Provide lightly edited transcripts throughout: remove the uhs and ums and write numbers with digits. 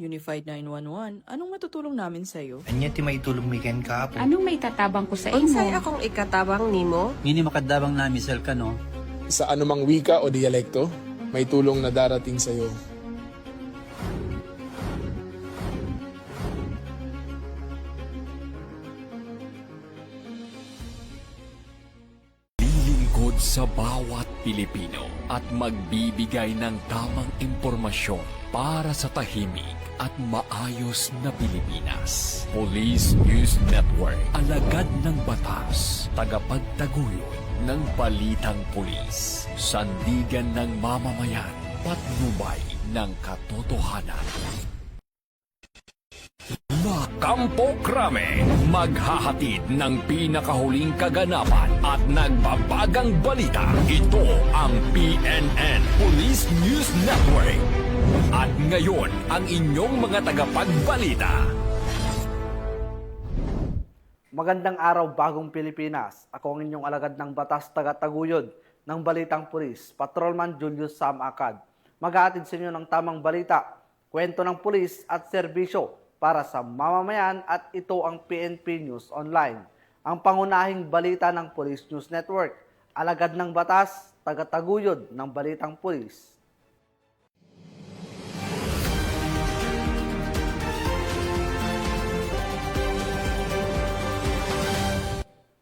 Unified 911, anong matutulong namin sa'yo? Anya ti maitulong mi ken kapo. Anong may tatabang ko sa Unsay imo? akong ikatabang nimo? Ngini makadabang na misal ka no. Sa anumang wika o dialekto, may tulong na darating sa iyo. Lilingkod sa bawat Pilipino at magbibigay ng tamang impormasyon para sa tahimik at maayos na Pilipinas. Police News Network, alagad ng batas, tagapagtaguyod ng balitang pulis, sandigan ng mamamayan, patnubay ng katotohanan. La Campo Crame, maghahatid ng pinakahuling kaganapan at nagbabagang balita. Ito ang PNN Police News Network. At ngayon, ang inyong mga tagapagbalita. Magandang araw, bagong Pilipinas. Ako ang inyong alagad ng batas taga-taguyod ng Balitang Pulis, Patrolman Julius Sam Acad. Maghahatid sa inyo ng tamang balita, kwento ng pulis at serbisyo para sa mamamayan, at ito ang PNP News Online. Ang pangunahing balita ng Police News Network, alagad ng batas, taga-taguyod ng Balitang Pulis.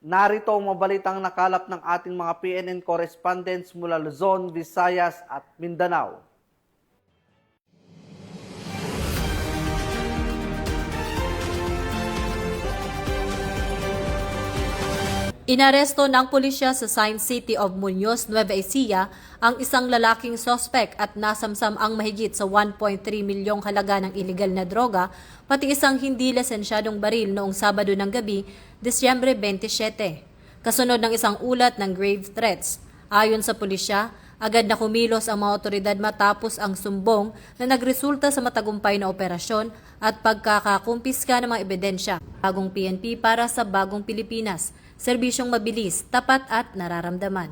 Narito ang mabalitang nakalap ng ating mga PNN correspondents mula Luzon, Visayas at Mindanao. Inaresto ng pulisya sa Science City of Muñoz, Nueva Ecija ang isang lalaking sospek at nasamsam ang mahigit sa 1.3 milyong halaga ng iligal na droga, pati isang hindi lisensyadong baril noong Sabado ng gabi, Disyembre 27. Kasunod ng isang ulat ng grave threats. Ayon sa pulisya, agad na kumilos ang mga otoridad matapos ang sumbong na nagresulta sa matagumpay na operasyon at pagkakakumpiska ng mga ebidensya. Bagong PNP para sa bagong Pilipinas. Serbisyong mabilis, tapat at nararamdaman.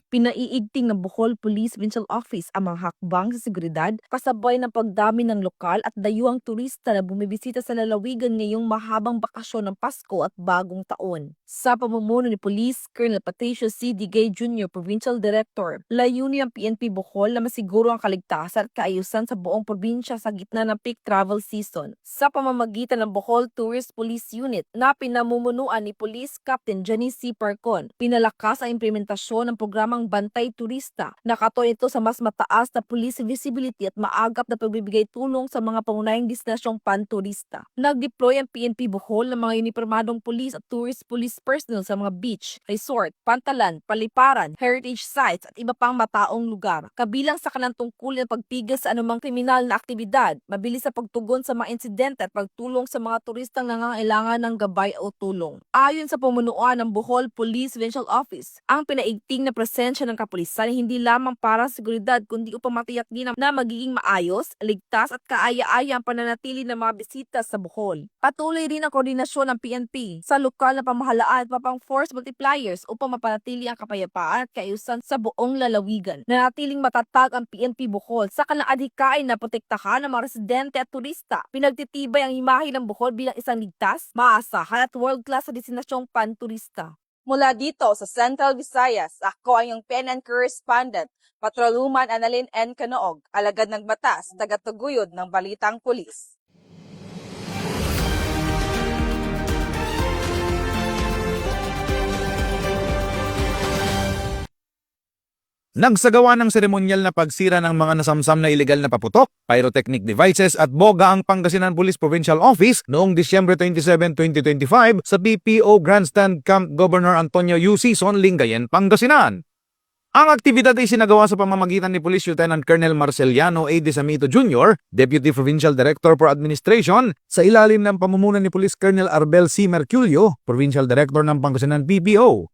Pinaiigting ng Bohol Police Provincial Office ang mga hakbang sa seguridad kasabay ng pagdami ng lokal at dayuhang turista na bumibisita sa lalawigan ngayong mahabang bakasyon ng Pasko at Bagong Taon. Sa pamumuno ni Police Colonel Patricio C. Digay Jr., Provincial Director, layunin ng PNP Bohol na masiguro ang kaligtasan at kaayusan sa buong probinsya sa gitna ng peak travel season. Sa pamamagitan ng Bohol Tourist Police Unit na pinamumunuan ni Police Captain Jenny C. Parcon, pinalakas ang implementasyon ng programang Bantay Turista. Nakatuon ito sa mas mataas na police visibility at maagap na pagbibigay tulong sa mga pangunahing destinasyong panturista. Nag-deploy ang PNP Bohol ng mga unipormadong police at tourist police personnel sa mga beach, resort, pantalan, paliparan, heritage sites at iba pang mataong lugar. Kabilang sa kanang tungkulin ng pagpigil sa anumang kriminal na aktibidad, mabilis sa pagtugon sa mga insidente at pagtulong sa mga turistang nangangailangan ng gabay o tulong. Ayon sa pamunuan ng Bohol Police Provincial Office, ang pinaigting na presensya ng kapulisan hindi lamang para sa seguridad kundi upang matiyak din na magiging maayos, ligtas at kaaya-aya ang pananatili ng mga bisita sa Bohol. Patuloy rin ang koordinasyon ng PNP sa lokal na pamahalaan at mapang force multipliers upang mapanatili ang kapayapaan at kaayusan sa buong lalawigan. Nanatiling matatag ang PNP Bohol sa kanilang adhikain na protektahan ng mga residente at turista. Pinagtitibay ang imahe ng Bohol bilang isang ligtas, maasahan at world-class na destinasyong panturista. Mula dito sa Central Visayas, ako ang iyong PNN correspondent, Patrolwoman Annalyn N. Canoog, alagad ng batas, tagatuguyod ng Balitang Pulis. Nagsagawa ng seremonyal na pagsira ng mga nasamsam na ilegal na paputok, pyrotechnic devices at boga ang Pangasinan Police Provincial Office noong Disyembre 27, 2025 sa BPO Grandstand Camp Governor Antonio U. Sison, Lingayen, Pangasinan. Ang aktibidad ay sinagawa sa pamamagitan ni Police Lieutenant Colonel Marceliano A. Desamito Jr., Deputy Provincial Director for Administration, sa ilalim ng pamumuno ni Police Colonel Arbel C. Merculio, Provincial Director ng Pangasinan BPO.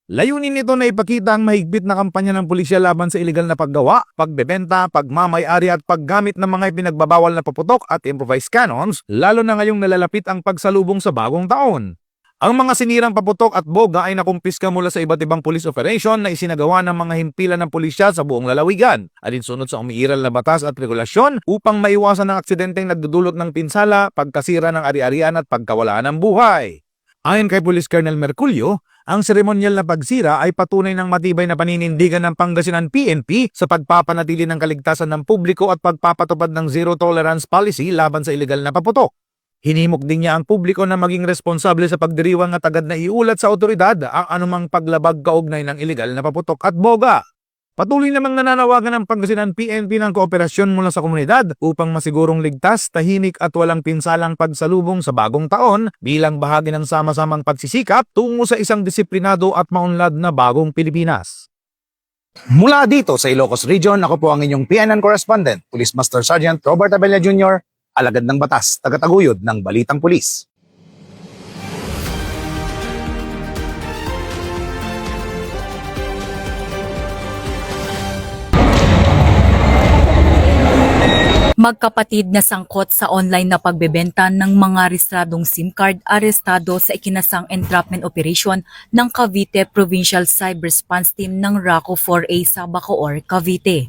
Layunin nito na ipakita ang mahigpit na kampanya ng pulisya laban sa iligal na paggawa, pagbebenta, pagmamay-ari at paggamit ng mga ipinagbabawal na paputok at improvised cannons, lalo na ngayong nalalapit ang pagsalubong sa bagong taon. Ang mga sinirang paputok at boga ay nakumpiska mula sa iba't ibang police operation na isinagawa ng mga himpilan ng pulisya sa buong lalawigan, alinsunod sa umiiral na batas at regulasyon upang maiwasan ang aksidenteng nagdudulot ng pinsala, pagkasira ng ari-arian at pagkawalaan ng buhay. Ayon kay Police Colonel Merculio, ang seremonyal na pagsira ay patunay ng matibay na paninindigan ng Pangasinan PNP sa pagpapanatili ng kaligtasan ng publiko at pagpapatupad ng zero tolerance policy laban sa ilegal na paputok. Hinimok din niya ang publiko na maging responsable sa pagdiriwang at agad na iulat sa otoridad ang anumang paglabag kaugnay ng ilegal na paputok at boga. Patuloy namang nananawagan ng Pangasinan PNP ng kooperasyon mula sa komunidad upang masigurong ligtas, tahimik at walang pinsalang pagsalubong sa bagong taon bilang bahagi ng sama-samang pagsisikap tungo sa isang disiplinado at maunlad na bagong Pilipinas. Mula dito sa Ilocos Region, ako po ang inyong PNN correspondent, Police Master Sergeant Robert Abella Jr., alagad ng batas, tagataguyod ng Balitang Pulis. Magkapatid na sangkot sa online na pagbebenta ng mga rehistradong SIM card arestado sa ikinasang entrapment operation ng Cavite Provincial Cyber Response Team ng RACO 4A sa Bacoor, Cavite.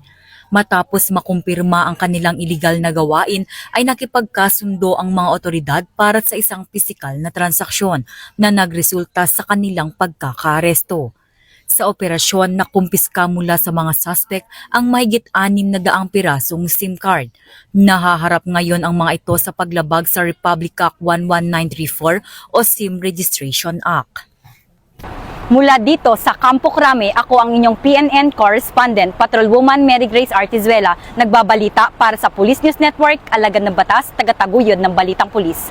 Matapos makumpirma ang kanilang iligal na gawain ay nakipagkasundo ang mga otoridad para sa isang pisikal na transaksyon na nagresulta sa kanilang pagkakaaresto. Sa operasyon, nakumpiska mula sa mga suspect ang mahigit 600 pirasong SIM card. Nahaharap ngayon ang mga ito sa paglabag sa Republic Act 11934 o SIM Registration Act. Mula dito sa Campo Crame, ako ang inyong PNN correspondent, Patrolwoman Mary Grace Artizuela, nagbabalita para sa Police News Network, alagad ng batas, tagataguyod ng Balitang Pulis.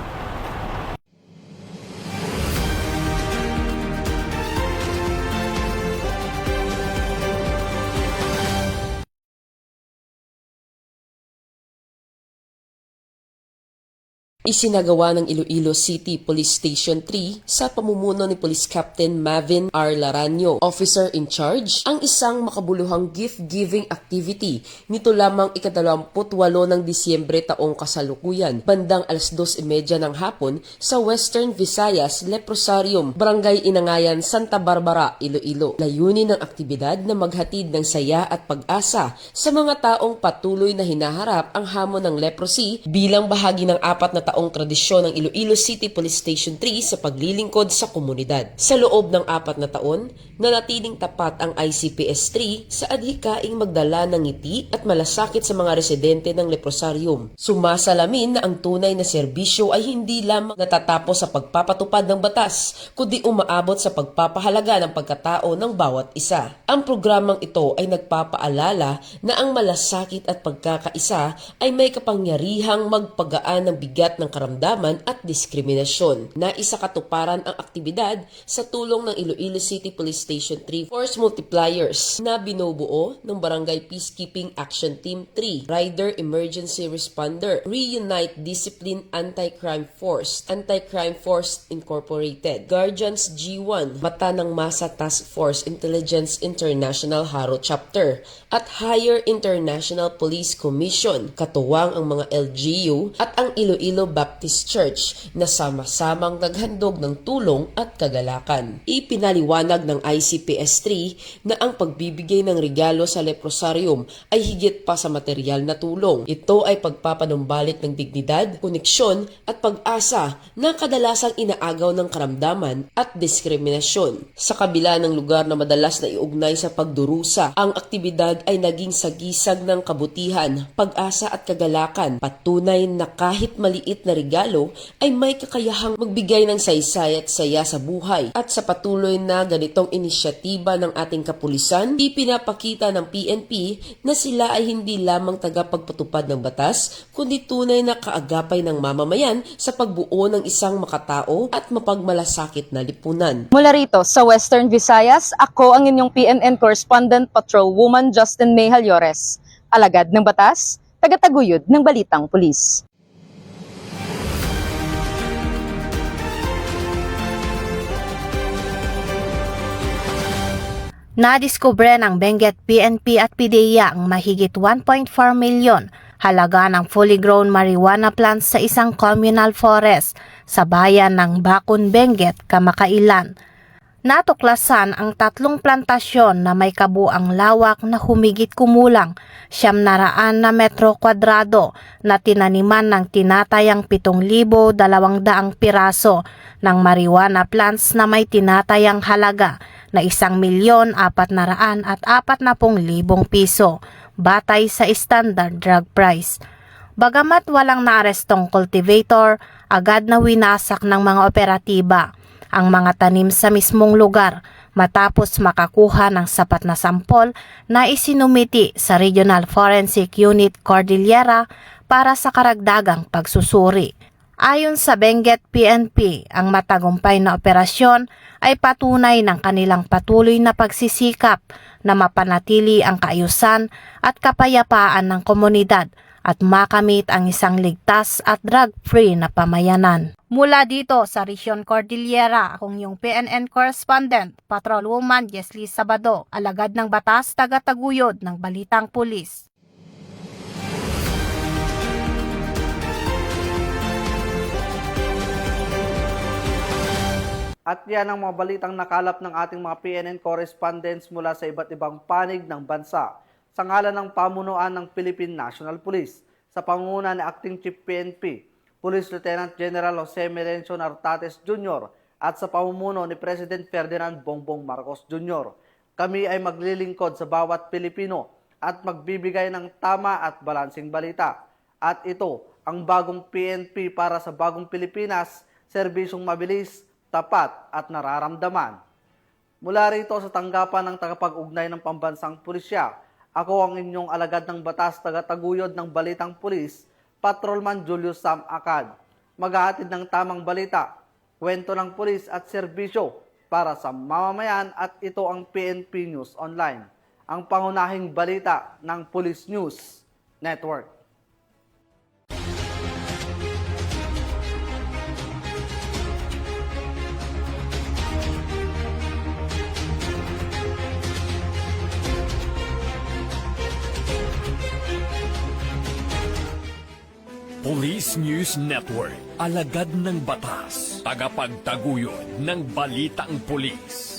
Isinagawa ng Iloilo City Police Station 3 sa pamumuno ni Police Captain Mavin R. Laranio, officer in charge, ang isang makabuluhang gift-giving activity nito lamang ika-28 ng Disyembre taong kasalukuyan, bandang 2:30 ng hapon sa Western Visayas Leprosarium, Barangay Inangayan, Santa Barbara, Iloilo. Layunin ng aktibidad na maghatid ng saya at pag-asa sa mga taong patuloy na hinaharap ang hamon ng leprosy bilang bahagi ng 4 na taong tradisyon ng Iloilo City Police Station 3 sa paglilingkod sa komunidad. Sa loob ng 4 na taon, nanatiling tapat ang ICPS 3 sa adhikaing magdala ng ngiti at malasakit sa mga residente ng leprosarium. Sumasalamin na ang tunay na serbisyo ay hindi lamang natatapos sa pagpapatupad ng batas, kundi umaabot sa pagpapahalaga ng pagkatao ng bawat isa. Ang programang ito ay nagpapaalala na ang malasakit at pagkakaisa ay may kapangyarihang magpagaan ng bigat ng karamdaman at diskriminasyon. Naisa katuparan ang aktibidad sa tulong ng Iloilo City Police Station 3 Force Multipliers na binubuo ng Barangay Peacekeeping Action Team 3, Rider Emergency Responder, Reunite Discipline Anti-Crime Force, Anti-Crime Force Incorporated, Guardians G1, Mata ng Masa Task Force Intelligence International Haro Chapter, at Higher International Police Commission, katuwang ang mga LGU at ang Iloilo Baptist Church na sama-samang naghandog ng tulong at kagalakan. Ipinaliwanag ng ICPS 3 na ang pagbibigay ng regalo sa leprosarium ay higit pa sa material na tulong. Ito ay pagpapanumbalik ng dignidad, koneksyon at pag-asa na kadalasang inaagaw ng karamdaman at diskriminasyon. Sa kabila ng lugar na madalas na iugnay sa pagdurusa, ang aktibidad ay naging sagisag ng kabutihan, pag-asa at kagalakan, patunay na kahit maliit na regalo ay may kakayahang magbigay ng saysay at saya sa buhay. At sa patuloy na ganitong inisyatiba ng ating kapulisan, ipinapakita ng PNP na sila ay hindi lamang tagapagpatupad ng batas, kundi tunay na kaagapay ng mamamayan sa pagbuo ng isang makatao at mapagmalasakit na lipunan. Mula rito sa Western Visayas, ako ang inyong PNN correspondent, Patrolwoman Justin May Halyores, alagad ng batas, tagataguyod ng Balitang Pulis. Nadiskubre ng Benguet PNP at PDEA ang mahigit 1.4 milyon halaga ng fully grown marijuana plants sa isang communal forest sa bayan ng Bacon, Benguet, kamakailan. Natuklasan ang 3 plantasyon na may kabuang lawak na humigit kumulang 700 na metro kwadrado na tinaniman ng tinatayang 7,200 piraso ng marijuana plants na may tinatayang halaga na 1,440,000 piso batay sa standard drug price. Bagamat walang naarestong cultivator, agad na winasak ng mga operatiba ang mga tanim sa mismong lugar matapos makakuha ng sapat na sampol na isinumiti sa Regional Forensic Unit Cordillera para sa karagdagang pagsusuri. Ayon sa Benguet PNP, ang matagumpay na operasyon ay patunay ng kanilang patuloy na pagsisikap na mapanatili ang kaayusan at kapayapaan ng komunidad at makamit ang isang ligtas at drug-free na pamayanan. Mula dito sa Region Cordillera, akong yung PNN correspondent, Patrolwoman Jesly Sabado, alagad ng batas, taga-taguyod ng Balitang Pulis. At yan ang mga balitang nakalap ng ating mga PNN correspondents mula sa iba't ibang panig ng bansa. Sa ngalan ng pamunuan ng Philippine National Police, sa pangunguna ni Acting Chief PNP, Police Lieutenant General Jose Melencio Nartates Jr. at sa pamumuno ni President Ferdinand Bongbong Marcos Jr. Kami ay maglilingkod sa bawat Pilipino at magbibigay ng tama at balansing balita. At ito ang bagong PNP para sa bagong Pilipinas, serbisyong mabilis, tapat at nararamdaman. Mula rito sa tanggapan ng tagapag-ugnay ng Pambansang Pulisya, ako ang inyong alagad ng batas, taga-taguyod ng Balitang Pulis, Patrolman Julius Sam Acad. Maghahatid ng tamang balita, kwento ng pulis at serbisyo para sa mamamayan at ito ang PNP News Online, ang pangunahing balita ng Police News Network. Police News Network, alagad ng batas, tagapagtaguyod ng balitang pulis.